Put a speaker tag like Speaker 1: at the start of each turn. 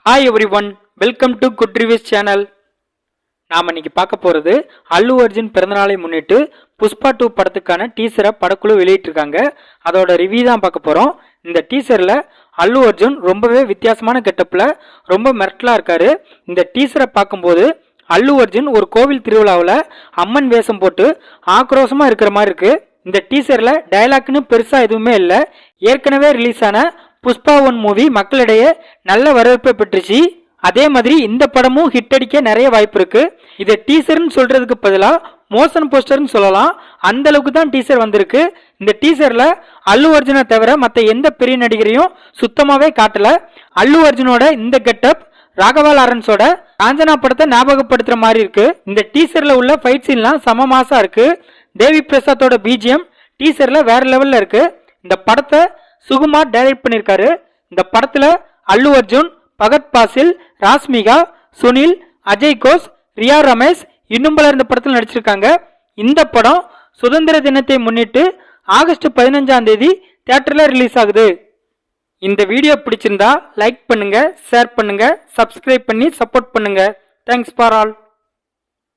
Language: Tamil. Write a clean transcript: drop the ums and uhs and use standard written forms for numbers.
Speaker 1: Hi everyone, welcome to Good Reviews channel. நாம இன்னைக்கு பார்க்க போறது அல்லு அர்ஜுன் பிறந்தநாளை முன்னிட்டு புஷ்பா 2 படத்துக்கான டீசரை படக்குழு வெளியிட்டிருக்காங்க. அதோட ரிவ்யூ தான் பார்க்க போறோம். இந்த டீசர்ல அல்லு அர்ஜுன் ரொம்பவே வித்தியாசமான கெட்டப்ல ரொம்ப மிரட்டலா இருக்காரு. இந்த டீசரை பார்க்கும்போது அல்லு அர்ஜுன் ஒரு கோவில் திருவிழாவில் அம்மன் வேஷம் போட்டு ஆக்ரோஷமா இருக்கிற மாதிரி இருக்கு. இந்த டீசர்ல டயலாக்னு பெருசா எதுவுமே இல்லை. ஏற்கனவே ரிலீஸ் ஆன புஷ்பா 1 மூவி மக்களிடையே நல்ல வரவேற்பை பெற்றுச்சு. அதே மாதிரி இந்த படமும் ஹிட் அடிக்க நிறைய வாய்ப்பு இருக்கு. இதை டீசர்னு சொல்றதுக்கு பதிலா மோஷன் போஸ்டர்னு சொல்லலாம். அந்த அளவுக்கு தான் டீசர் வந்திருக்கு. இந்த டீசர்ல அல்லு அர்ஜுனை தவிர மற்ற எந்த பெரிய நடிகரையும் சுத்தமாவே காட்டல. அல்லு அர்ஜுனோட இந்த கெட்டப் ராகவா லாரன்ஸோட காஞ்சனா படத்தை ஞாபகப்படுத்துற மாதிரி இருக்கு. இந்த டீசர்ல உள்ள ஃபைட் சீன்லாம் சம மாசா இருக்கு. தேவி பிரசாத்தோட பிஜிஎம் டீசர்ல வேற லெவல்ல இருக்கு. இந்த படத்தை சுகுமார் டைரக்ட் பண்ணிருக்காரு. இந்த படத்துல அல்லு அர்ஜுன், பகத் பாசில், ராஸ்மிகா, சுனில், அஜய் கோஷ், ரியா ரமேஷ் இன்னும் பலர் இந்த படத்தில் நடிச்சிருக்காங்க. இந்த படம் சுதந்திர தினத்தை முன்னிட்டு ஆகஸ்ட் 15ஆம் தேதி தியேட்டர்ல ரிலீஸ் ஆகுது. இந்த வீடியோ பிடிச்சிருந்தா லைக் பண்ணுங்க, ஷேர் பண்ணுங்க, சப்ஸ்கிரைப் பண்ணி சப்போர்ட் பண்ணுங்க. Thanks for all.